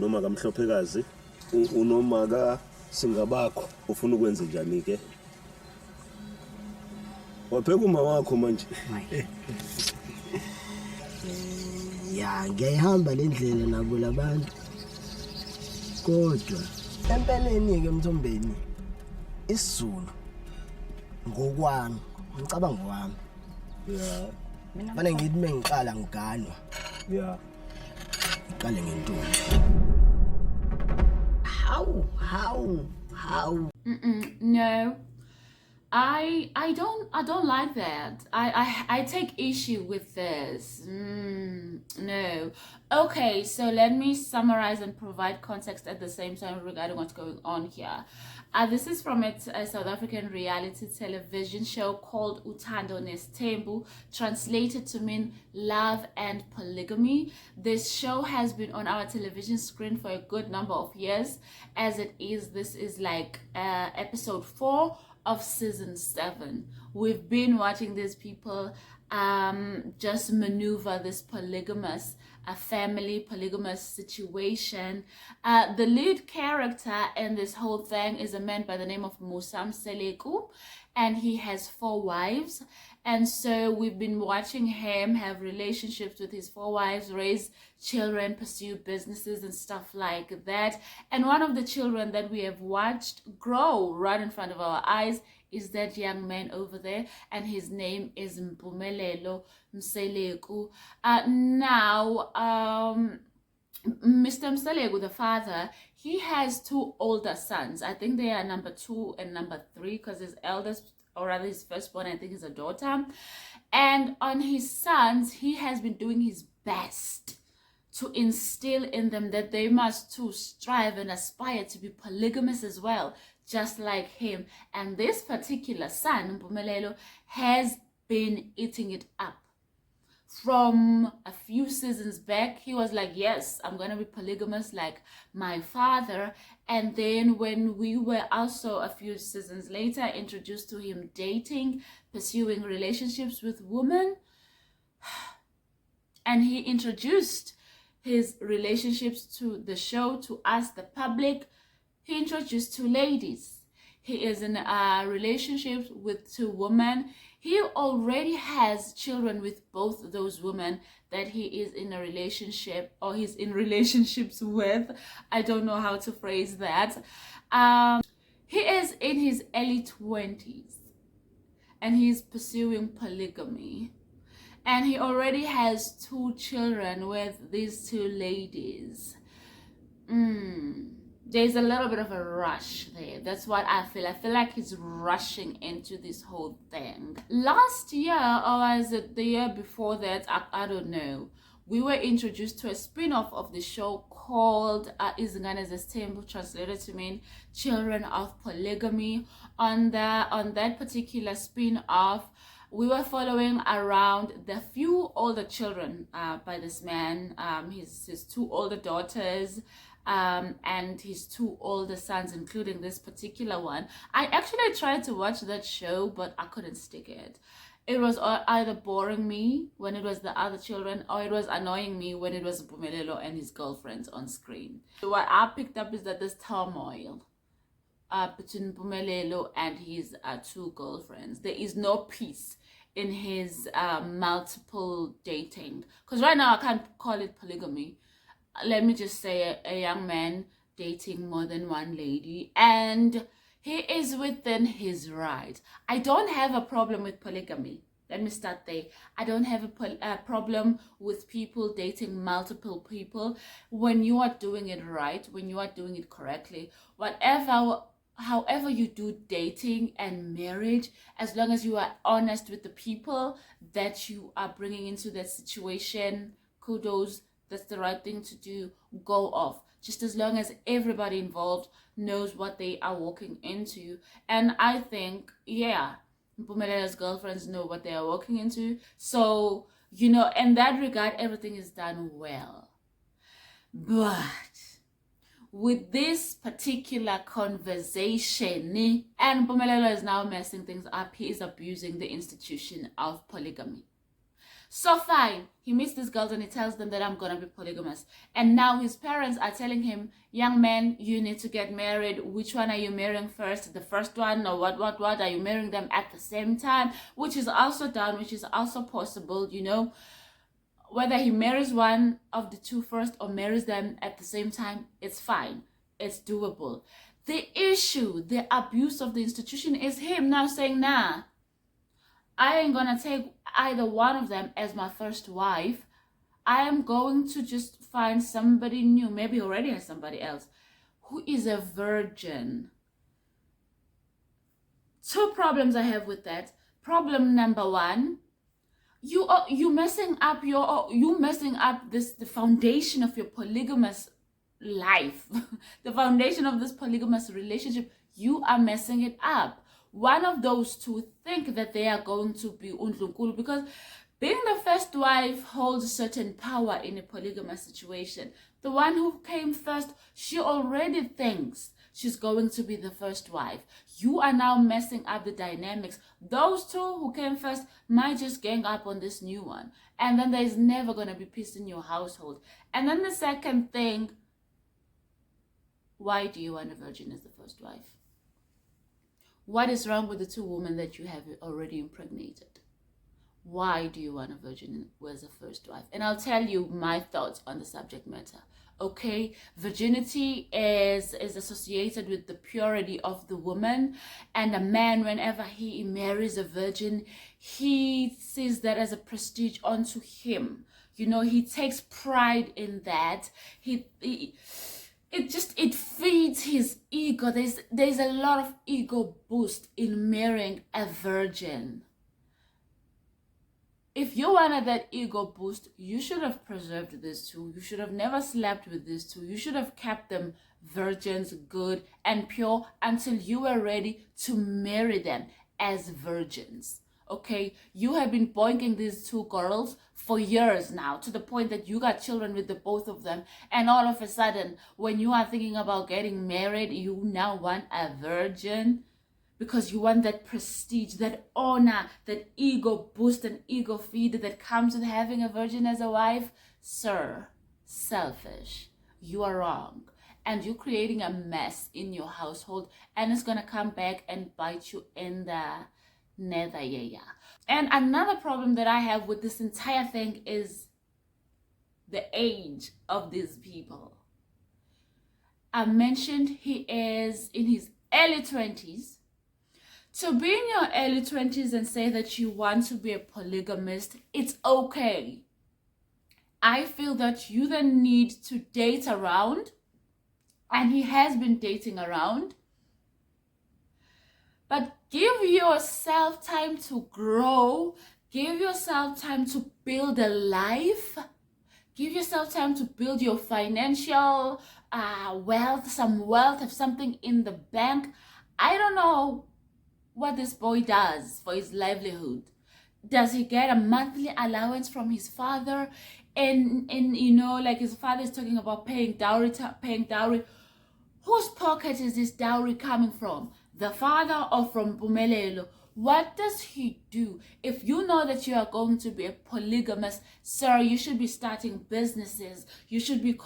noma kamhlophekazi unoma ka singabakho ufuna ukwenza njani ke? Wapheka uma wakho manje. Ya ngiyahamba lendlela nabo labantu. Kodwa empeleni ke Mthombeni isiZulu ngokwami ngicabanga wami. Yeah. Mina ngithi mengiqala ngiganwa. Yeah. Qale ngentombi. How? No. I don't like that. I take issue with this. No. Okay, so let me summarize and provide context at the same time regarding what's going on here. This is from a South African reality television show called UThando Nesthembu, translated to mean love and polygamy. This show has been on our television screen for a good number of years. This is like episode 4 of season 7. We've been watching these people just maneuver this polygamous polygamous situation. The lead character in this whole thing is a man by the name of Mseleku, and he has 4 wives. And so we've been watching him have relationships with his 4 wives, raise children, pursue businesses and stuff like that. And one of the children that we have watched grow right in front of our eyes is that young man over there, and his name is Mpumelelo Mseleku. Now, Mr. Mseleku, the father, he has 2 older sons. I think they are number 2 and number 3, because his eldest, or rather his firstborn, I think is a daughter. And on his sons, he has been doing his best to instill in them that they must too strive and aspire to be polygamous as well, just like him. And this particular son, Mpumelelo, has been eating it up. From a few seasons back, he was like, yes, I'm going to be polygamous like my father. And then when we were also a few seasons later introduced to him dating, pursuing relationships with women, and he introduced his relationships to the show, to us, the public, he introduced 2 ladies. He is in a relationship with 2 women. He already has children with both those women that he is in a relationship, or he's in relationships with. I don't know how to phrase that. He is in his early 20s and he's pursuing polygamy. And he already has 2 children with these 2 ladies. There's a little bit of a rush there. That's what I feel. I feel like he's rushing into this whole thing. Last year, or was it the year before that, I don't know, we were introduced to a spin-off of the show called UThando Nesthembu, translated to mean Children of Polygamy. On that particular spin-off, we were following around the few older children by this man, his 2 older daughters, and his 2 older sons, including this particular one. I actually tried to watch that show, but I couldn't stick it. It was either boring me when it was the other children, or it was annoying me when it was Mpumelelo and his girlfriends on screen. So what I picked up is that there's turmoil between Mpumelelo and his 2 girlfriends. There is no peace in his multiple dating, because right now I can't call it polygamy. Let me just say a young man dating more than 1 lady, and he is within his right. I don't have a problem with polygamy. Let me start there. I don't have a problem with people dating multiple people when you are doing it right, when you are doing it correctly. However you do dating and marriage, as long as you are honest with the people that you are bringing into that situation, kudos. That's the right thing to do. Go off. Just as long as everybody involved knows what they are walking into. And I think, yeah, Mpumelela's girlfriends know what they are walking into. So, in that regard, everything is done well. But with this particular conversation, and Mpumelelo is now messing things up, he is abusing the institution of polygamy. So fine, he meets these girls and he tells them that I'm gonna be polygamous. And now his parents are telling him, young man, you need to get married. Which one are you marrying first? The first one, or what? Are you marrying them at the same time? Which is also done, which is also possible, you know. Whether he marries one of the two first or marries them at the same time, it's fine. It's doable. The issue, the abuse of the institution is him now saying, nah, I ain't gonna take either one of them as my first wife. I am going to just find somebody new, maybe already has somebody else, who is a virgin. Two problems I have with that. Problem number one, you messing up the foundation of your polygamous life, the foundation of this polygamous relationship. You are messing it up. One of those two think that they are going to be undlunkulu, because being the first wife holds certain power in a polygamous situation. The one who came first, she already thinks she's going to be the first wife. You are now messing up the dynamics. Those two who came first might just gang up on this new one, and then there's never going to be peace in your household. And then the second thing, why do you want a virgin as the first wife? What is wrong with the two women that you have already impregnated? Why do you want a virgin as a first wife? And I'll tell you my thoughts on the subject matter. Okay, virginity is associated with the purity of the woman, and a man, whenever he marries a virgin, he sees that as a prestige unto him. You know, he takes pride in that. It feeds his ego. There's a lot of ego boost in marrying a virgin. If you wanted that ego boost, you should have preserved these two. You should have never slept with these two. You should have kept them virgins, good and pure, until you were ready to marry them as virgins. Okay, you have been boinking these two girls for years now, to the point that you got children with the both of them, and all of a sudden, when you are thinking about getting married, you now want a virgin, because you want that prestige, that honor, that ego boost and ego feed that comes with having a virgin as a wife. Sir, selfish. You are wrong. And you're creating a mess in your household, and it's gonna come back and bite you in the nether. And another problem that I have with this entire thing is the age of these people. I mentioned he is in his early 20s. To be in your early 20s and say that you want to be a polygamist, it's okay. I feel that you then need to date around, and he has been dating around. But give yourself time to grow. Give yourself time to build a life. Give yourself time to build your financial wealth, some wealth, have something in the bank. I don't know what this boy does for his livelihood. Does he get a monthly allowance from his father? And you know, like his father is talking about paying dowry. Whose pocket is this dowry coming from? The father or from Bumelelo? What does he do? If you know that you are going to be a polygamist, sir, you should be starting businesses. You should be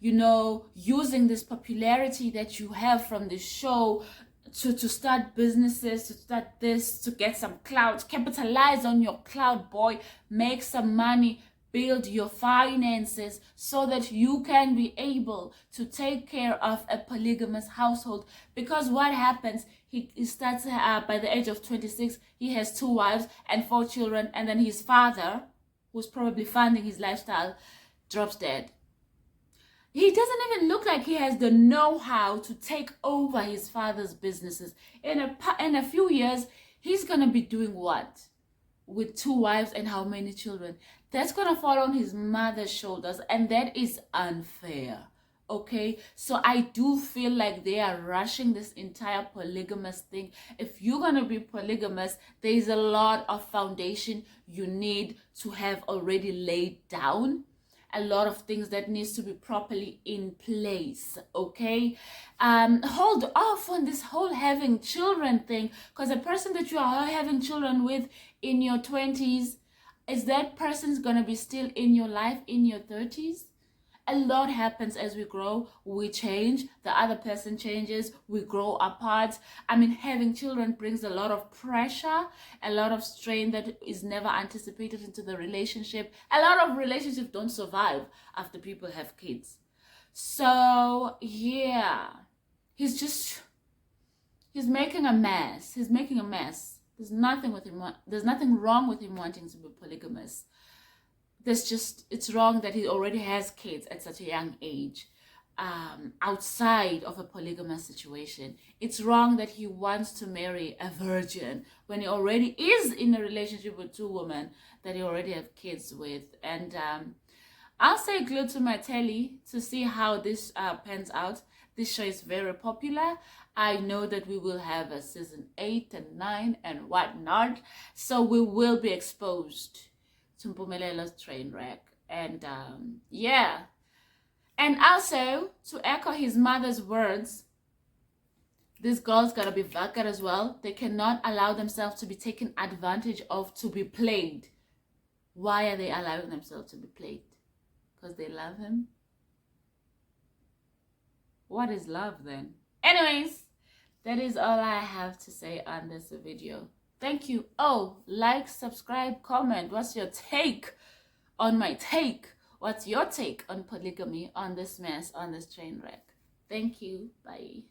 you know, using this popularity that you have from the show to start businesses, to start this, to get some clout, capitalize on your clout, boy, make some money, build your finances so that you can be able to take care of a polygamous household. Because what happens, he starts by the age of 26, he has 2 wives and 4 children, and then his father, who's probably funding his lifestyle, drops dead. He doesn't even look like he has the know-how to take over his father's businesses. In a few years, he's going to be doing what? With 2 wives and how many children? That's going to fall on his mother's shoulders, and that is unfair. Okay, so I do feel like they are rushing this entire polygamous thing. If you're going to be polygamous, there's a lot of foundation you need to have already laid down. a lot of things that needs to be properly in place. Okay, hold off on this whole having children thing, because the person that you are having children with in your 20s, is that person's gonna be still in your life in your 30s? A lot happens as we grow. We change, the other person changes, we grow apart. I mean, having children brings a lot of pressure, a lot of strain that is never anticipated into the relationship. A lot of relationships don't survive after people have kids. So yeah, he's making a mess. He's making a mess. There's nothing wrong with him wanting to be polygamous. It's wrong that he already has kids at such a young age, outside of a polygamous situation. It's wrong that he wants to marry a virgin when he already is in a relationship with 2 women that he already have kids with. And I'll stay glued to my telly to see how this pans out. This show is very popular. I know that we will have a season 8 and 9 and whatnot, so we will be exposed to Mpumelela's train wreck. And yeah, and also to echo his mother's words, these girls gotta be vaka as well. They cannot allow themselves to be taken advantage of, to be played. Why are they allowing themselves to be played? Because they love him? What is love then? Anyways, that is all I have to say on this video. Thank you. Oh, like, subscribe, comment. What's your take on my take? What's your take on polygamy, on this mess, on this train wreck? Thank you. Bye.